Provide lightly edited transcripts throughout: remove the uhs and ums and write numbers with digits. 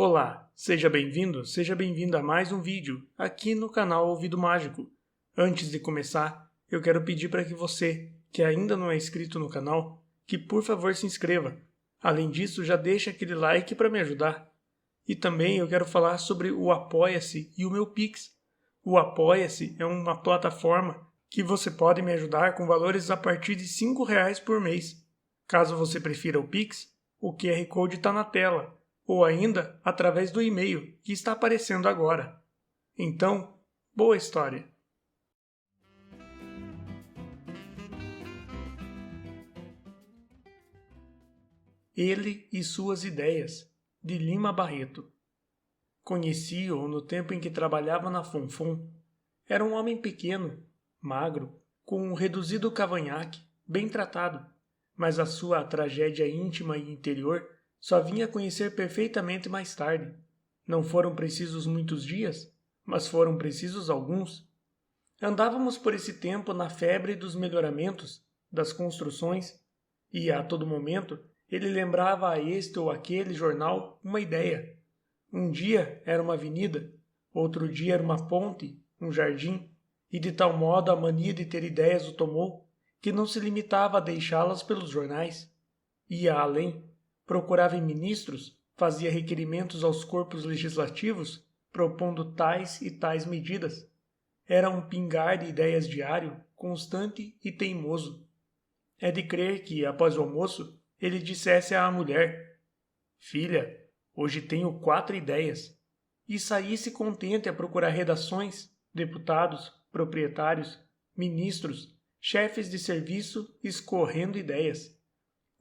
Olá, seja bem-vindo a mais um vídeo aqui no canal Ouvido Mágico. Antes de começar, eu quero pedir para que você, que ainda não é inscrito no canal, que por favor se inscreva. Além disso, já deixa aquele like para me ajudar. E também eu quero falar sobre o Apoia-se e o meu Pix. O Apoia-se é uma plataforma que você pode me ajudar com valores a partir de R$ 5,00 por mês. Caso você prefira o Pix, o QR Code está na tela, ou ainda através do e-mail que está aparecendo agora. Então, boa história! Ele e suas ideias, de Lima Barreto. Conheci-o no tempo em que trabalhava na Fonfon. Era um homem pequeno, magro, com um reduzido cavanhaque, bem tratado, mas a sua tragédia íntima e interior só vinha a conhecer perfeitamente mais tarde. Não foram precisos muitos dias, mas foram precisos alguns. Andávamos por esse tempo na febre dos melhoramentos, das construções, e a todo momento ele lembrava a este ou aquele jornal uma ideia. Um dia era uma avenida, outro dia era uma ponte, um jardim, e de tal modo a mania de ter ideias o tomou, que não se limitava a deixá-las pelos jornais. Ia além, procurava em ministros, fazia requerimentos aos corpos legislativos, propondo tais e tais medidas. Era um pingar de ideias diário, constante e teimoso. É de crer que, após o almoço, ele dissesse à mulher: "Filha, hoje tenho 4 ideias", e saísse contente a procurar redações, deputados, proprietários, ministros, chefes de serviço, escorrendo ideias.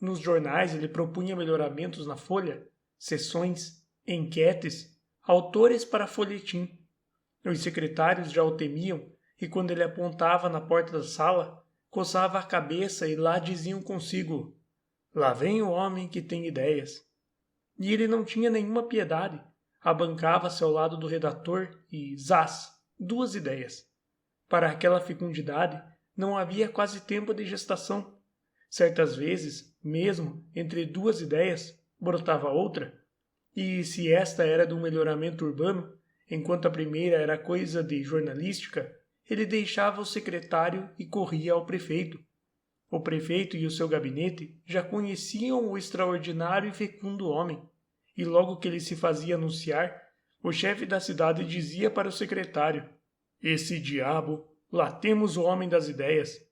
Nos jornais ele propunha melhoramentos na folha, sessões, enquetes, autores para folhetim. Os secretários já o temiam e quando ele apontava na porta da sala, coçava a cabeça e lá diziam consigo: "Lá vem o homem que tem ideias." E ele não tinha nenhuma piedade. Abancava-se ao lado do redator e, zás, 2 ideias. Para aquela fecundidade, não havia quase tempo de gestação. Certas vezes, mesmo, entre 2 ideias, brotava outra, e se esta era de um melhoramento urbano, enquanto a primeira era coisa de jornalística, ele deixava o secretário e corria ao prefeito. O prefeito e o seu gabinete já conheciam o extraordinário e fecundo homem, e logo que ele se fazia anunciar, o chefe da cidade dizia para o secretário: "Esse diabo, lá temos o homem das ideias."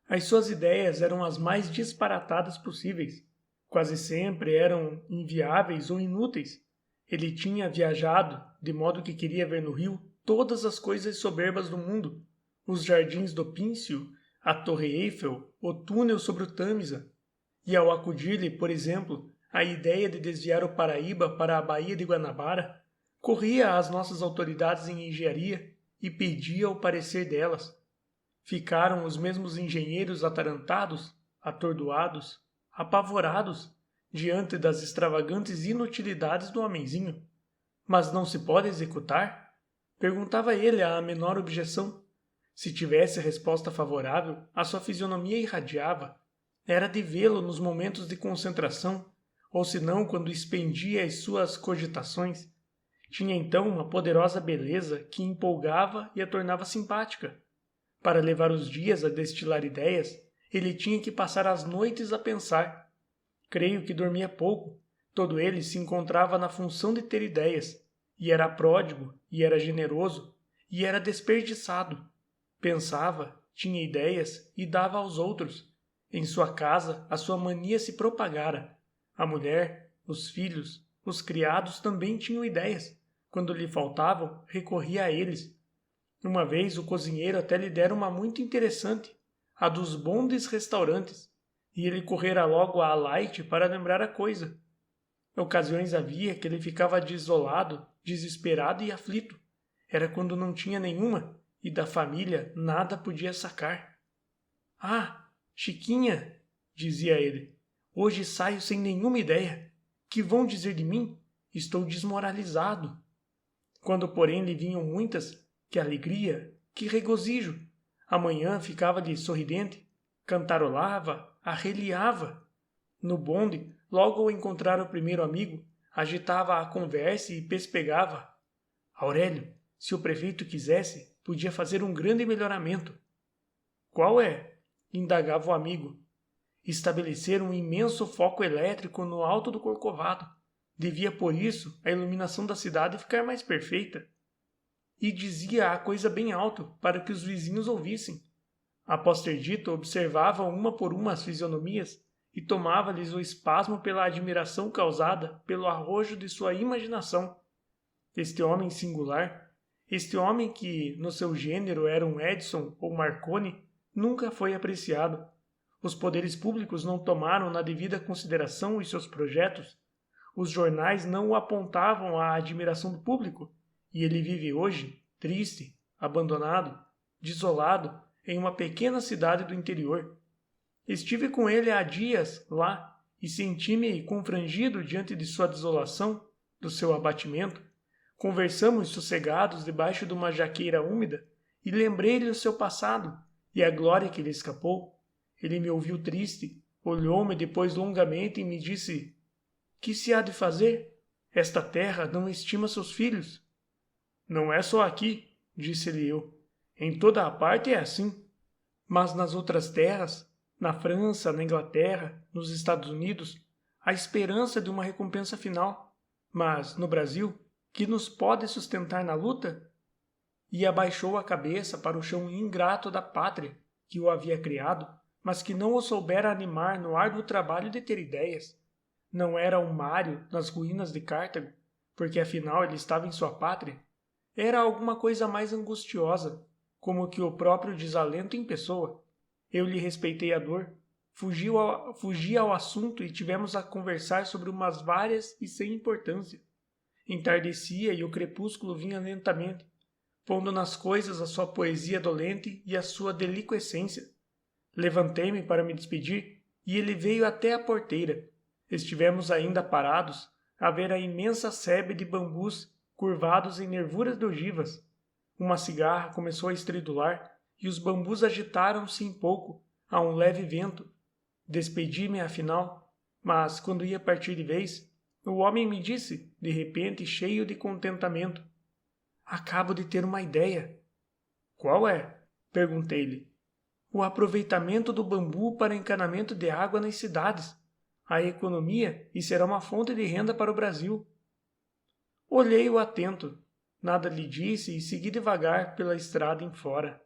As suas ideias eram as mais disparatadas possíveis. Quase sempre eram inviáveis ou inúteis. Ele tinha viajado, de modo que queria ver no Rio todas as coisas soberbas do mundo: os jardins do Píncio, a Torre Eiffel, o túnel sobre o Tâmisa. E ao acudir-lhe, por exemplo, a ideia de desviar o Paraíba para a Baía de Guanabara, corria às nossas autoridades em engenharia e pedia o parecer delas. Ficaram os mesmos engenheiros atarantados, atordoados, apavorados, diante das extravagantes inutilidades do homenzinho. "Mas não se pode executar?" perguntava ele à menor objeção. Se tivesse resposta favorável, a sua fisionomia irradiava. Era de vê-lo nos momentos de concentração, ou senão quando expendia as suas cogitações. Tinha então uma poderosa beleza que empolgava e a tornava simpática. Para levar os dias a destilar ideias, ele tinha que passar as noites a pensar. Creio que dormia pouco. Todo ele se encontrava na função de ter ideias, e era pródigo, e era generoso, e era desperdiçado. Pensava, tinha ideias e dava aos outros. Em sua casa, a sua mania se propagara. A mulher, os filhos, os criados também tinham ideias. Quando lhe faltavam, recorria a eles. Uma vez o cozinheiro até lhe dera uma muito interessante, a dos bondes restaurantes, e ele correra logo à Light para lembrar a coisa. Ocasiões havia que ele ficava desolado, desesperado e aflito. Era quando não tinha nenhuma, e da família nada podia sacar. "Ah, Chiquinha", dizia ele, "hoje saio sem nenhuma ideia. Que vão dizer de mim? Estou desmoralizado." Quando, porém, lhe vinham muitas, que alegria, que regozijo! Amanhã ficava-lhe sorridente, cantarolava, arreliava. No bonde, logo ao encontrar o primeiro amigo, agitava a conversa e pespegava. Aurélio, se o prefeito quisesse, podia fazer um grande melhoramento. Qual é? Indagava o amigo. Estabelecer um imenso foco elétrico no alto do Corcovado. Devia, por isso, a iluminação da cidade ficar mais perfeita. E dizia a coisa bem alto, para que os vizinhos ouvissem. Após ter dito, observava uma por uma as fisionomias e tomava-lhes o espasmo pela admiração causada pelo arrojo de sua imaginação. Este homem singular, este homem que, no seu gênero, era um Edison ou Marconi, nunca foi apreciado. Os poderes públicos não tomaram na devida consideração os seus projetos. Os jornais não o apontavam à admiração do público. E ele vive hoje, triste, abandonado, desolado, em uma pequena cidade do interior. Estive com ele há dias lá e senti-me confrangido diante de sua desolação, do seu abatimento. Conversamos sossegados debaixo de uma jaqueira úmida e lembrei-lhe o seu passado e a glória que lhe escapou. Ele me ouviu triste, olhou-me depois longamente e me disse: "Que se há de fazer? Esta terra não estima seus filhos." "Não é só aqui," disse-lhe eu. "Em toda a parte é assim. Mas nas outras terras, na França, na Inglaterra, nos Estados Unidos, há esperança de uma recompensa final. Mas, no Brasil, que nos pode sustentar na luta?" E abaixou a cabeça para o chão ingrato da pátria que o havia criado, mas que não o soubera animar no árduo trabalho de ter ideias. Não era um Mário nas ruínas de Cartago, porque afinal ele estava em sua pátria. Era alguma coisa mais angustiosa, como que o próprio desalento em pessoa. Eu lhe respeitei a dor, fugi ao assunto e tivemos a conversar sobre umas várias e sem importância. Entardecia e o crepúsculo vinha lentamente, pondo nas coisas a sua poesia dolente e a sua deliquescência. Levantei-me para me despedir e ele veio até a porteira. Estivemos ainda parados a ver a imensa sebe de bambus curvados em nervuras de ogivas. Uma cigarra começou a estridular e os bambus agitaram-se em pouco a um leve vento. Despedi-me afinal, mas quando ia partir de vez, o homem me disse, de repente cheio de contentamento: "Acabo de ter uma ideia." "Qual é?" perguntei-lhe. "O aproveitamento do bambu para encanamento de água nas cidades. A economia e será uma fonte de renda para o Brasil." Olhei-o atento, nada lhe disse e segui devagar pela estrada em fora.